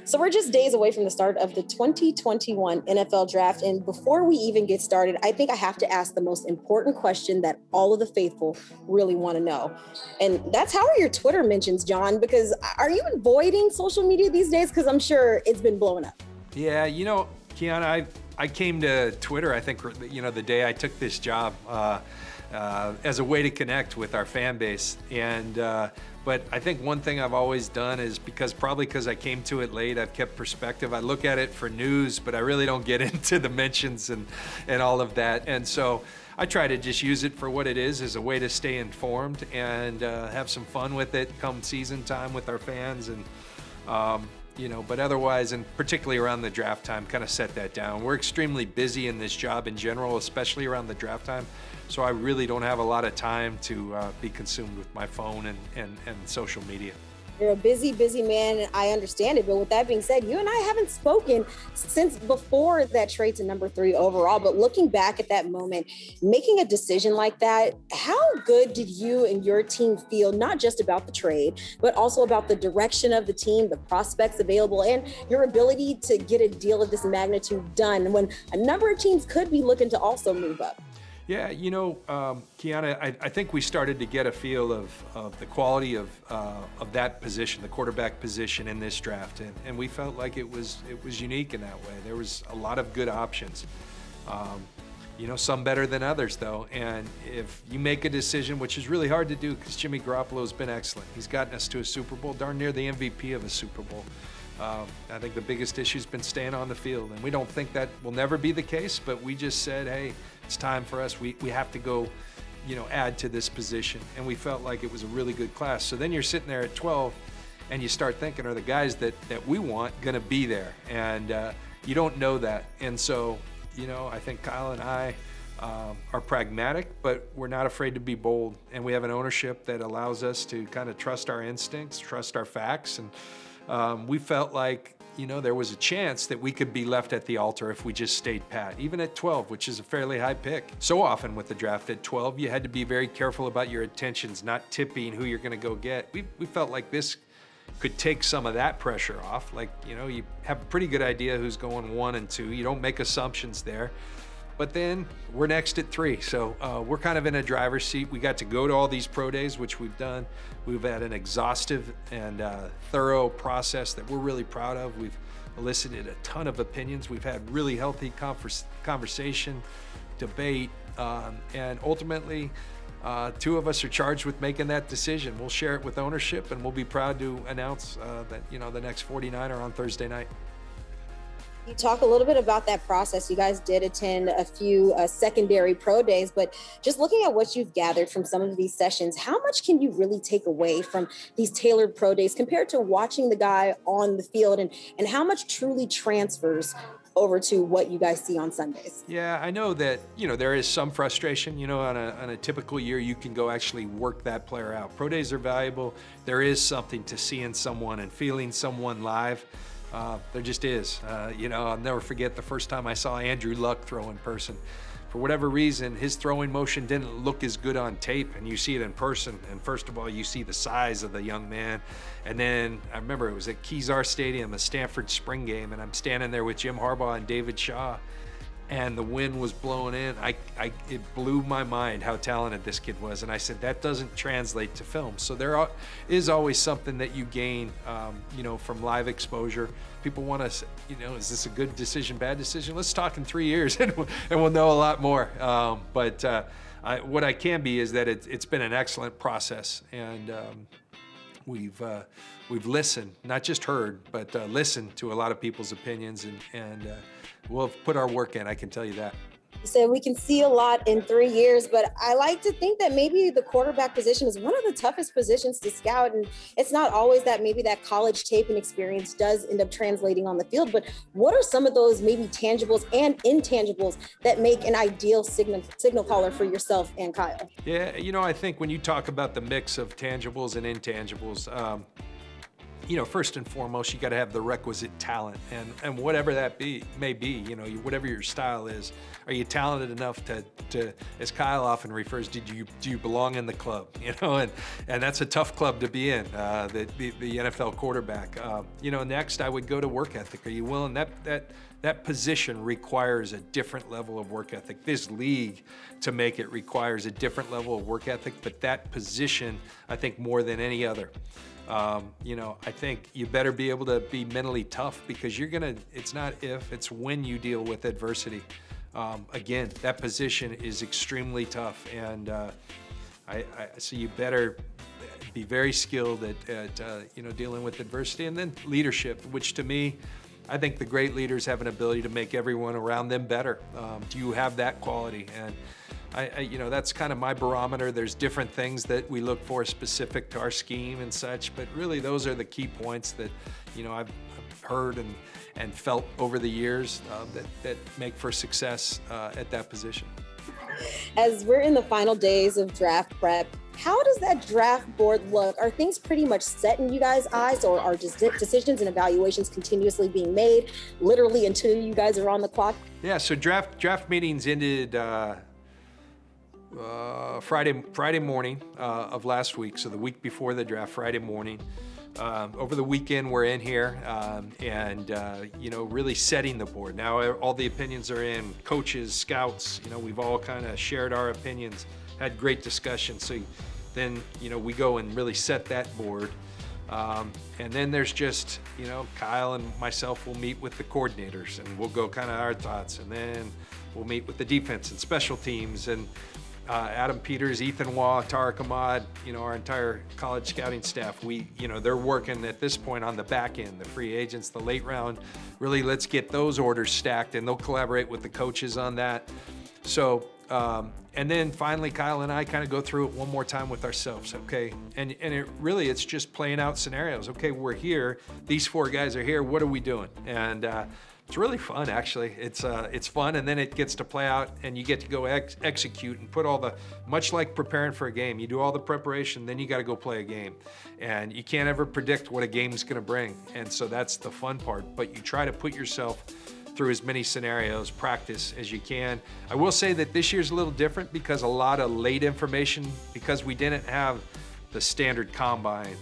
So we're just days away from the start of the 2021 NFL Draft. And before we even get started, I think I have to ask the most important question that all of the faithful really want to know. And that's, how are your Twitter mentions, John? Because are you avoiding social media these days? Because I'm sure it's been blowing up. Yeah, you know, Keiana, I came to Twitter, I think, you know, the day I took this job as a way to connect with our fan base. And but I think one thing I've always done is, probably because I came to it late, I've kept perspective. I look at it for news, but I really don't get into the mentions and all of that. And so I try to just use it for what it is, as a way to stay informed and have some fun with it come season time with our fans. And you know, but otherwise, and particularly around the draft time, kind of set that down. We're extremely busy in this job in general, especially around the draft time. So I really don't have a lot of time to be consumed with my phone and social media. You're a busy, busy man, and I understand it. But with that being said, you and I haven't spoken since before that trade to number 3 overall. But looking back at that moment, making a decision like that, how good did you and your team feel, not just about the trade, but also about the direction of the team, the prospects available, and your ability to get a deal of this magnitude done when a number of teams could be looking to also move up? Yeah, you know, Keiana, I think we started to get a feel of the quality of that position, the quarterback position in this draft, and we felt like it was unique in that way. There was a lot of good options, you know, some better than others though. And if you make a decision, which is really hard to do because Jimmy Garoppolo's been excellent, he's gotten us to a Super Bowl, darn near the MVP of a Super Bowl. I think the biggest issue's been staying on the field, and we don't think that will never be the case, but we just said, hey, it's time for us. We have to go, you know, add to this position, and we felt like it was a really good class. So then you're sitting there at 12, and you start thinking, are the guys that we want going to be there? And you don't know that. And so, you know, I think Kyle and I are pragmatic, but we're not afraid to be bold, and we have an ownership that allows us to kind of trust our instincts, trust our facts, and we felt like, you know, there was a chance that we could be left at the altar if we just stayed pat, even at 12, which is a fairly high pick. So often with the draft at 12, you had to be very careful about your intentions, not tipping who you're going to go get. We felt like this could take some of that pressure off. Like, you know, you have a pretty good idea who's going 1 and 2. You don't make assumptions there. But then we're next at 3. So we're kind of in a driver's seat. We got to go to all these pro days, which we've done. We've had an exhaustive and thorough process that we're really proud of. We've elicited a ton of opinions. We've had really healthy conversation, debate, and ultimately 2 of us are charged with making that decision. We'll share it with ownership, and we'll be proud to announce that, you know, the next 49 are on Thursday night. You talk a little bit about that process. You guys did attend a few secondary pro days, but just looking at what you've gathered from some of these sessions, how much can you really take away from these tailored pro days compared to watching the guy on the field, and how much truly transfers over to what you guys see on Sundays? Yeah, I know that, you know, there is some frustration. You know, on a typical year, you can go actually work that player out. Pro days are valuable. There is something to seeing someone and feeling someone live. There just is. You know, I'll never forget the first time I saw Andrew Luck throw in person. For whatever reason, his throwing motion didn't look as good on tape, and you see it in person. And first of all, you see the size of the young man. And then I remember it was at Kezar Stadium, a Stanford spring game, and I'm standing there with Jim Harbaugh and David Shaw, and the wind was blowing in. It blew my mind how talented this kid was. And I said, that doesn't translate to film. So there is always something that you gain, you know, from live exposure. People want to, you know, is this a good decision, bad decision? Let's talk in 3 years and we'll know a lot more. But what I can be is that it's been an excellent process. And we've listened, not just heard, but listened to a lot of people's opinions, and we'll put our work in, I can tell you that. You said we can see a lot in 3 years, but I like to think that maybe the quarterback position is one of the toughest positions to scout. And it's not always that maybe that college tape and experience does end up translating on the field. But what are some of those maybe tangibles and intangibles that make an ideal signal caller for yourself and Kyle? Yeah, you know, I think when you talk about the mix of tangibles and intangibles, first and foremost, you got to have the requisite talent, and whatever that may be, whatever your style is. Are you talented enough to, as Kyle often refers, do you belong in the club? And that's a tough club to be in, the NFL quarterback. Next I would go to work ethic. Are you willing? That position requires a different level of work ethic. This league, to make it, requires a different level of work ethic, but that position, I think, more than any other. I think you better be able to be mentally tough, because it's not if, it's when you deal with adversity. Again, that position is extremely tough, and so you better be very skilled at dealing with adversity. And then leadership, which to me, I think the great leaders have an ability to make everyone around them better. Do you have that quality? And that's kind of my barometer. There's different things that we look for specific to our scheme and such, but really those are the key points that, I've heard and felt over the years that make for success at that position. As we're in the final days of draft prep, how does that draft board look? Are things pretty much set in you guys' eyes, or are just decisions and evaluations continuously being made literally until you guys are on the clock? Yeah, so draft meetings ended Friday morning of last week, so the week before the draft, Friday morning. Over the weekend, we're in here and really setting the board. Now all the opinions are in, coaches, scouts, we've all kind of shared our opinions, had great discussions. So then, we go and really set that board. And then there's just, Kyle and myself will meet with the coordinators, and we'll go kind of our thoughts. And then we'll meet with the defense and special teams, and Adam Peters, Ethan Waugh, Tariq Ahmad, our entire college scouting staff. They're working at this point on the back end, the free agents, the late round. Really, let's get those orders stacked, and they'll collaborate with the coaches on that. So, and then finally, Kyle and I kind of go through it one more time with ourselves, okay? And it's just playing out scenarios. Okay, we're here. These four guys are here. What are we doing? And it's really fun, actually. It's fun, and then it gets to play out, and you get to go execute and put much like preparing for a game. You do all the preparation, then you got to go play a game. And you can't ever predict what a game's going to bring. And so that's the fun part. But you try to put yourself through as many scenarios, practice as you can. I will say that this year's a little different because a lot of late information, because we didn't have the standard combine.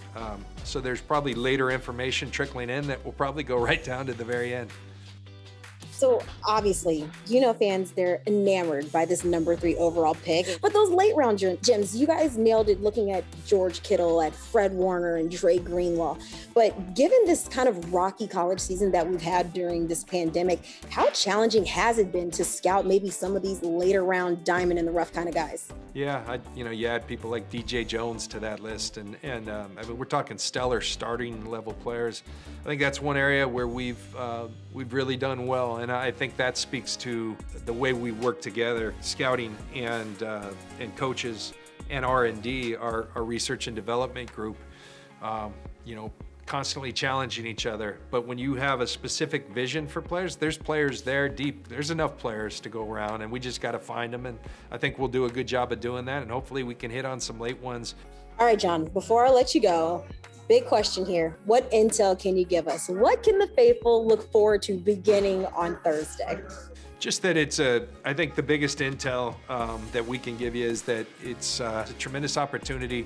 So there's probably later information trickling in that will probably go right down to the very end. So obviously, fans, they're enamored by this number 3 overall pick. But those late round gems, you guys nailed it looking at George Kittle, at Fred Warner, and Dre Greenlaw. But given this kind of rocky college season that we've had during this pandemic, how challenging has it been to scout maybe some of these later round diamond in the rough kind of guys? Yeah, you add people like DJ Jones to that list, and we're talking stellar starting level players. I think that's one area where we've really done well, and I think that speaks to the way we work together, scouting and coaches and R&D, our research and development group. Constantly challenging each other. But when you have a specific vision for players, there's players there deep. There's enough players to go around, and we just got to find them. And I think we'll do a good job of doing that. And hopefully we can hit on some late ones. All right, John, before I let you go, big question here. What intel can you give us? What can the faithful look forward to beginning on Thursday? Just that I think the biggest intel that we can give you is that it's a tremendous opportunity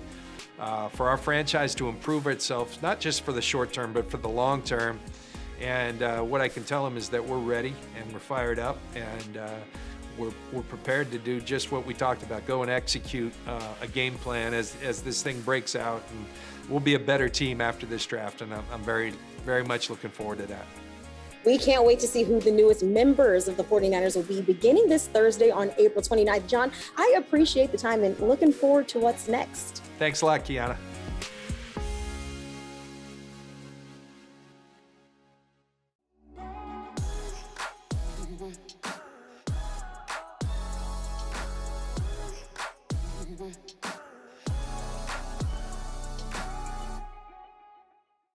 for our franchise to improve itself, not just for the short term, but for the long term. And what I can tell them is that we're ready and we're fired up, and we're prepared to do just what we talked about, go and execute a game plan as this thing breaks out. And we'll be a better team after this draft, and I'm very, very much looking forward to that. We can't wait to see who the newest members of the 49ers will be beginning this Thursday on April 29th. John, I appreciate the time and looking forward to what's next. Thanks a lot, Keiana. Mm-hmm.